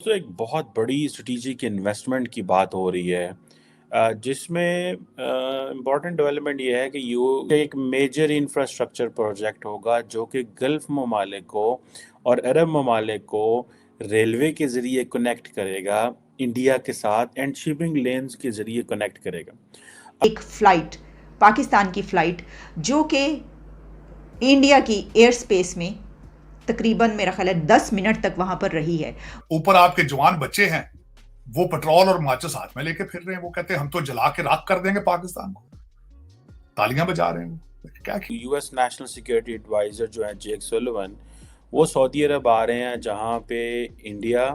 तो एक बहुत बड़ी स्ट्रेटेजिक इन्वेस्टमेंट की बात हो रही है जिसमें इम्पॉर्टेंट डेवलपमेंट ये है कि यू एक मेजर इंफ्रास्ट्रक्चर प्रोजेक्ट होगा जो कि गल्फ ममालिक को और अरब ममालिक को रेलवे के ज़रिए कनेक्ट करेगा इंडिया के साथ एंड शिपिंग लेन्स के ज़रिए कनेक्ट करेगा। एक फ़्लाइट, पाकिस्तान की फ़्लाइट जो कि इंडिया की एयर स्पेस में तकरीबन मेरा ख्याल है 10 मिनट तक वहां पर रही है। ऊपर आपके जवान बच्चे हैं, वो पेट्रोल और माचिस हाथ में लेके फिर रहे हैं। वो कहते हैं हम तो जला के राख कर देंगे पाकिस्तान को, तालियां बजा रहे हैं। क्या यूएस नेशनल सिक्योरिटी एडवाइज़र जो है जेक सुलिवन वो सऊदी अरब आ रहे हैं जहां पे इंडिया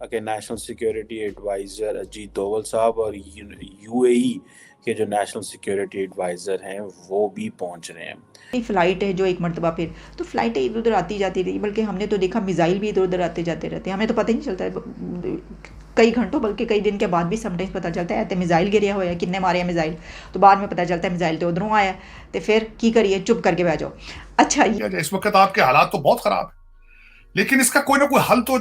के national security advisor Ajit Doval साहब और यूएई के जो नेशनल सिक्योरिटी एडवाइज़र हैं वो भी पहुंच रहे हैं। फ़्लाइट है जो एक मरतबा फिर तो फ़्लाइटें इधर उधर आती जाती रही, बल्कि हमने तो देखा मिज़ाइल भी इधर उधर आते जाते रहते हैं, हमें तो पता ही नहीं चलता है कई घंटों बल्कि कई दिन के बाद भी समटाइम्स पता चलता है मिज़ाइल गिरिया होया किन्ने मारे मिज़ाइल, तो बाद में पता चलता है मिज़ाइल तो उधरों आया, तो फिर की करिए चुप करके बह जाओ। अच्छा इस वक्त आपके हालात तो बहुत खराब है, लेकिन इसका कोई ना कोई हल तो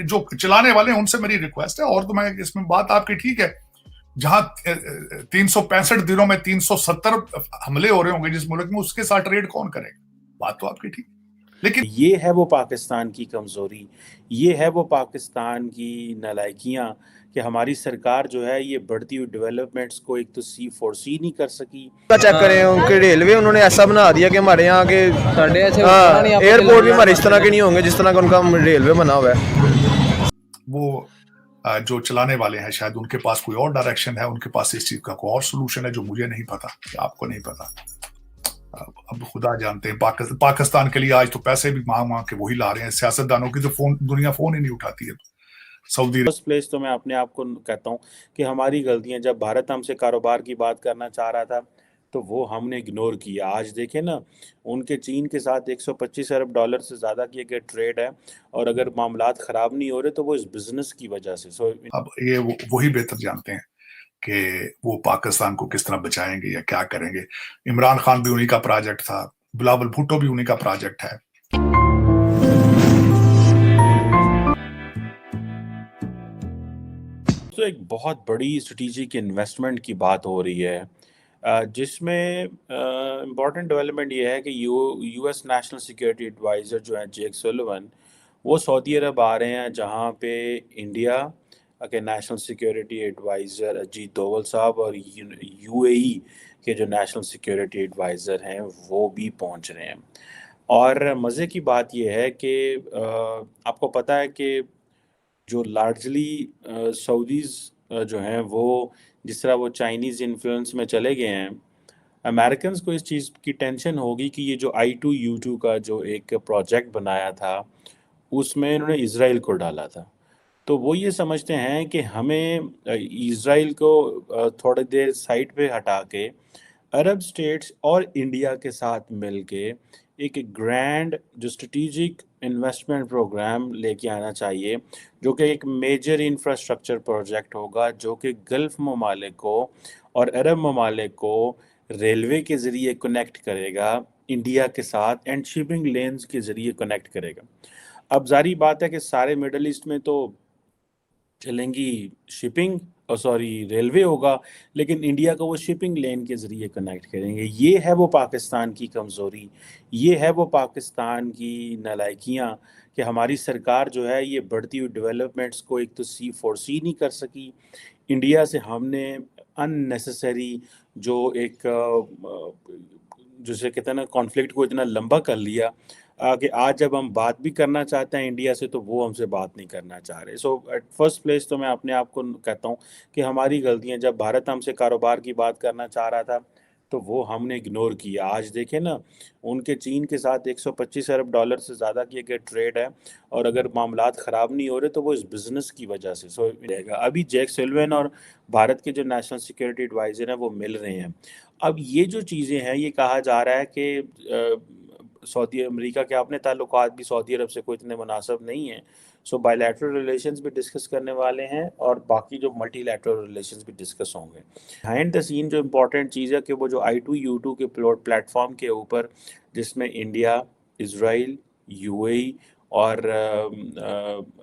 जो चलाने वाले हैं उनसे मेरी रिक्वेस्ट है। और तो मैं इसमें बात आपकी ठीक है, जहां 365 दिनों में 370 हमले हो रहे होंगे जिस मुल्क में, उसके साथ ट्रेड कौन करेगा? बात तो आपकी ठीक, लेकिन ये है वो पाकिस्तान की कमज़ोरी, ये है वो पाकिस्तान की नालायकियाँ कि हमारी सरकार जो है ये बढ़ती हुई डेवलपमेंट्स को एक तो फोर्सी नहीं कर सकी। चेक करें उनके रेलवे उन्होंने ऐसा बना दिया कि हमारे यहाँ के एयरपोर्ट भी हमारे इस तरह के नहीं होंगे जिस तरह का उनका रेलवे बना हुआ है। वो जो चलाने वाले हैं शायद उनके पास कोई और डायरेक्शन है, उनके पास इस चीज का कोई और सोल्यूशन है जो मुझे नहीं पता, आपको नहीं पता। अब खुदा जानते हैं। पाकिस्तान के लिए आज तो पैसे भी मांग के वही ला रहे हैं सियासतदानों की, तो दुनिया फोन ही नहीं उठाती है। सऊदी फर्स्ट प्लेस तो मैं अपने आप को कहता हूँ कि हमारी गलतियां, जब भारत हमसे कारोबार की बात करना चाह रहा था तो वो हमने इग्नोर किया। आज देखें ना, उनके चीन के साथ 125 अरब डॉलर से ज़्यादा की एक ट्रेड है और अगर मामलात ख़राब नहीं हो रहे तो वो इस बिज़नेस की वजह से। अब ये वही बेहतर जानते हैं कि वो पाकिस्तान को किस तरह बचाएंगे या क्या करेंगे। इमरान खान भी उन्हीं का प्रोजेक्ट था, बिलावल भुट्टो भी उन्हीं का प्रोजेक्ट है। तो एक बहुत बड़ी स्ट्रेटेजिक इन्वेस्टमेंट की बात हो रही है जिसमें इम्पॉर्टेंट डेवलपमेंट ये है कि यूएस नेशनल सिक्योरिटी एडवाइज़र जो है जेक सुलिवन वो सऊदी अरब आ रहे हैं जहां पे इंडिया के national security advisor Ajit Doval साहब और यूएई के जो नेशनल सिक्योरिटी एडवाइज़र हैं वो भी पहुंच रहे हैं। और मज़े की बात यह है कि आपको पता है कि जो लार्जली सऊदीज़ जो हैं वो जिस तरह वो चाइनीज़ इन्फ्लुएंस में चले गए हैं, अमेरिकन्स को इस चीज़ की टेंशन होगी कि ये जो I2U2 का जो एक प्रोजेक्ट बनाया था उसमें इन्होंने इज़राइल को डाला था। तो वो ये समझते हैं कि हमें इज़राइल को थोड़ी देर साइड पे हटा के अरब स्टेट्स और इंडिया के साथ मिलके एक ग्रैंड जो स्ट्रेटेजिक इन्वेस्टमेंट प्रोग्राम लेके आना चाहिए जो कि एक मेजर इंफ्रास्ट्रक्चर प्रोजेक्ट होगा जो कि गल्फ ममालिक को और अरब ममालिक को रेलवे के ज़रिए कनेक्ट करेगा इंडिया के साथ एंड शिपिंग लेन्स के ज़रिए कनेक्ट करेगा। अब जारी बात है कि सारे मिडल ईस्ट में तो चलेंगी शिपिंग और सॉरी रेलवे होगा, लेकिन इंडिया को वो शिपिंग लेन के ज़रिए कनेक्ट करेंगे। ये है वो पाकिस्तान की कमज़ोरी, ये है वो पाकिस्तान की नालायकियाँ कि हमारी सरकार जो है ये बढ़ती हुई डेवलपमेंट्स को एक तो फोर्सी नहीं कर सकी। इंडिया से हमने अननेसेसरी जो एक जिसे कहते हैं ना कॉन्फ्लिक्ट को इतना लंबा कर लिया कि आज जब हम बात भी करना चाहते हैं इंडिया से तो वो हमसे बात नहीं करना चाह रहे। सो एट फर्स्ट प्लेस तो मैं अपने आप को कहता हूँ कि हमारी गलतियाँ, जब भारत हमसे कारोबार की बात करना चाह रहा था तो वो हमने इग्नोर किया। आज देखें ना, उनके चीन के साथ 125 अरब डॉलर से ज़्यादा की एक ट्रेड है और अगर मामलात ख़राब नहीं हो रहे तो वो इस बिज़नेस की वजह से। सो रहेगा। अभी जैक सुलिवन और भारत के जो नेशनल सिक्योरिटी एडवाइज़र हैं वो मिल रहे हैं। अब ये जो चीज़ें हैं, ये कहा जा रहा है कि सऊदी अमेरिका के अपने ताल्लुकात भी सऊदी अरब से कोई इतने मुनासिब नहीं है। सो बायलैटरल रिलेशंस भी डिस्कस करने वाले हैं और बाकी जो मल्टीलैटरल रिलेशंस भी डिस्कस होंगे। बिहाइंड द सीन जो इम्पोर्टेंट चीज़ है कि वो जो I2U2 के प्लेटफॉर्म के ऊपर जिसमें इंडिया, इज़राइल, यूएई اور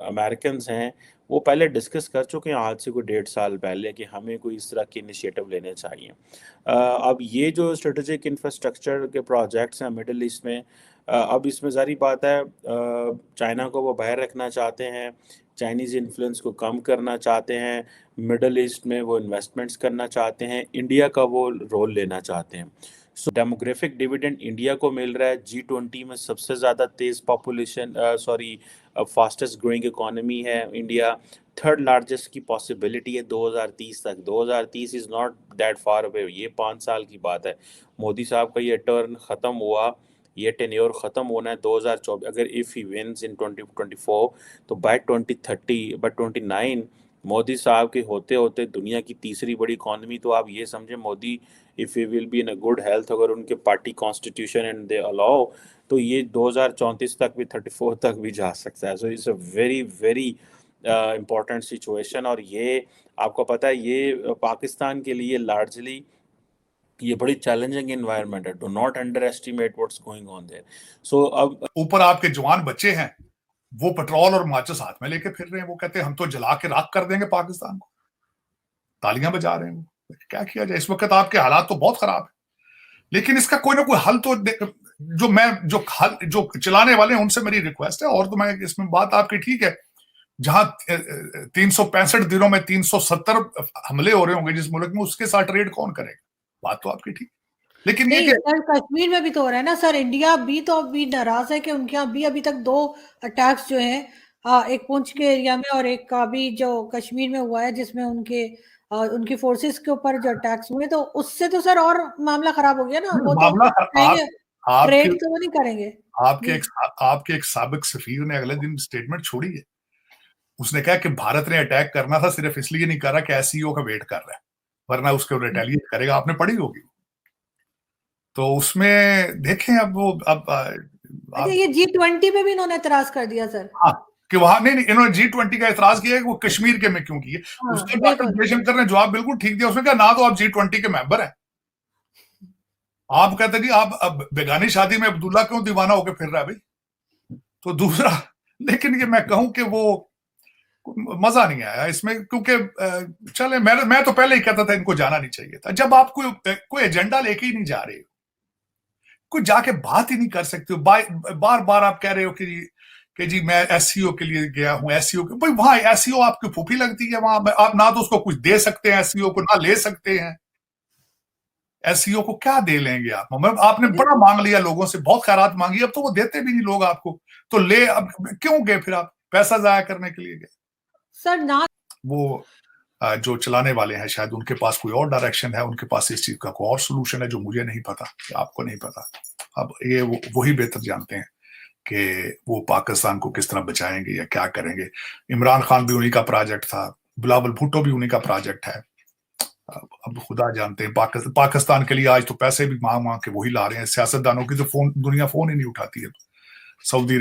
امریکنز ہیں وہ پہلے ڈسکس کر چکے ہیں آج سے کوئی 1.5 سال پہلے کہ ہمیں کوئی اس طرح کی انیشیٹو لینے چاہیے. اب یہ جو اسٹریٹجک انفراسٹرکچر کے پروجیکٹس ہیں مڈل ایسٹ میں، اب اس میں ظاہری بات ہے چائنا کو وہ باہر رکھنا چاہتے ہیں، چائنیز انفلوئنس کو کم کرنا چاہتے ہیں، مڈل ایسٹ میں وہ انویسٹمنٹس کرنا چاہتے ہیں، انڈیا کا وہ رول لینا چاہتے ہیں. سو ڈیموگرافک ڈیویڈنڈ انڈیا کو مل رہا ہے. G20 میں سب سے زیادہ تیز پاپولیشن فاسٹسٹ گروئنگ اکانومی ہے انڈیا، تھرڈ لارجسٹ کی پاسبلٹی ہے 2030 تک. 2030 is not that far away, یہ 5 سال کی بات ہے. مودی صاحب کا یہ ٹرن ختم ہوا، یہ ٹینیور ختم ہونا ہے 2024 اگر اف ہی ونز ان 2024 تو بائی 2029 مودی صاحب کے ہوتے ہوتے دنیا کی تیسری بڑی اکانومی. تو آپ یہ سمجھیں Modi if he will be in a good health اگر ان کے پارٹی کانسٹیٹیوشن اینڈ دے الاؤ تو یہ 2034 تک بھی 34 تک بھی جا سکتا ہے. So it's a very very important situation. اور یہ آپ کو پتہ ہے یہ پاکستان کے لیے لارجلی یہ بڑی چیلنجنگ انوائرمنٹ ہے. Do not underestimate what's going on there. So اب اوپر آپ کے جوان بچے ہیں وہ پٹرول اور ماچس ہاتھ میں لے کے پھر رہے ہیں، وہ کہتے ہیں ہم تو جلا کے راکھ کر دیں گے پاکستان کو، تالیاں بجا رہے ہیں. وہ کیا کیا جائے؟ اس وقت آپ کے حالات تو بہت خراب ہیں، لیکن اس کا کوئی نہ کوئی حل تو جو چلانے والے ہیں ان سے میری ریکویسٹ ہے. اور تو میں اس میں بات آپ کی ٹھیک ہے، جہاں 365 دنوں میں 370 حملے ہو رہے ہوں گے جس ملک میں، اس کے ساتھ ٹریڈ کون کرے گا؟ بات تو آپ کی ٹھیک، لیکن یہ نہیں کہ سر کشمیر میں بھی تو ہو رہا ہے نا سر. انڈیا بھی تو ابھی ناراض ہے کہ ان کے یہاں ابھی تک 2 اٹیکس جو ہیں، ایک پونچھ کے ایریا میں اور ایک ابھی جو کشمیر میں ہوا ہے جس میں ان کی فورسز کے اوپر جو اٹیکس ہوئے، تو اس سے تو سر اور معاملہ خراب ہو گیا نا. وہ تو معاملہ کہیں گے آپ کے ٹریڈ تو وہ نہیں کریں گے. آپ کے ایک سابق سفیر نے اگلے دن سٹیٹمنٹ چھوڑی ہے. اس نے کہا کہ بھارت نے اٹیک کرنا تھا، صرف اس لیے نہیں کر رہا کہ ایس سی او کا ویٹ کر رہا ہے، ورنہ اس کو ریٹیلیٹ کرے گا. آپ نے پڑھی ہوگی. تو اس میں دیکھیں اب وہ یہ G20 پہ بھی انہوں نے اعتراض کر دیا سر. ہاں کہ وہاں نہیں انہوں نے G20 کا اعتراض کیا ہے کہ وہ کشمیر کے میں کیوں کیے. اس نے ڈاکٹر جے شنکر نے جواب بالکل ٹھیک دیا. اس نے کہا نہ تو آپ G20 کے ممبر ہیں، آپ کہتے نہیں آپ بیگانی شادی میں عبداللہ کیوں دیوانہ ہو کے پھر رہا ہے بھائی. تو دوسرا لیکن یہ میں کہوں کہ وہ مزہ نہیں آیا اس میں، کیونکہ چلے میں تو پہلے ہی کہتا تھا ان کو جانا نہیں چاہیے تھا. جب آپ کوئی ایجنڈا لے کے ہی نہیں جا رہے ہو، کوئی جا کے بات ہی نہیں کر سکتے ہو، بار بار آپ کہہ رہے ہو کہ جی میں ایس سی او کے لیے گیا ہوں. ایس سی او بھائی وہاں ایس سی او آپ کی پھوپھی لگتی ہے، وہاں آپ نہ تو اس کو کچھ دے سکتے ہیں، ایس سی او کو نہ لے سکتے ہیں. ایس سی او کو کیا دے لیں گے آپ نے بڑا مانگ لیا لوگوں سے، بہت خیرات مانگی، اب تو وہ دیتے بھی نہیں لوگ آپ کو. تو لے اب کیوں گئے پھر آپ؟ پیسہ ضائع کرنے کے لیے گئے سر. نہ وہ جو چلانے والے ہیں شاید ان کے پاس کوئی اور ڈائریکشن ہے، ان کے پاس اس چیز کا کوئی اور سولوشن ہے جو مجھے نہیں پتا، آپ کو نہیں پتا. اب یہ وہی بہتر جانتے ہیں کہ وہ پاکستان کو کس طرح بچائیں گے یا کیا کریں گے. عمران خان بھی انہی کا پروجیکٹ تھا، بلاول بھٹو بھی انہی کا پروجیکٹ ہے. اب خدا جانتے ہیں پاکستان کے لیے آج تو پیسے بھی مانگ کے وہی لا رہے ہیں. سیاستدانوں کی تو دنیا فون ہی نہیں اٹھاتی ہے. سعودی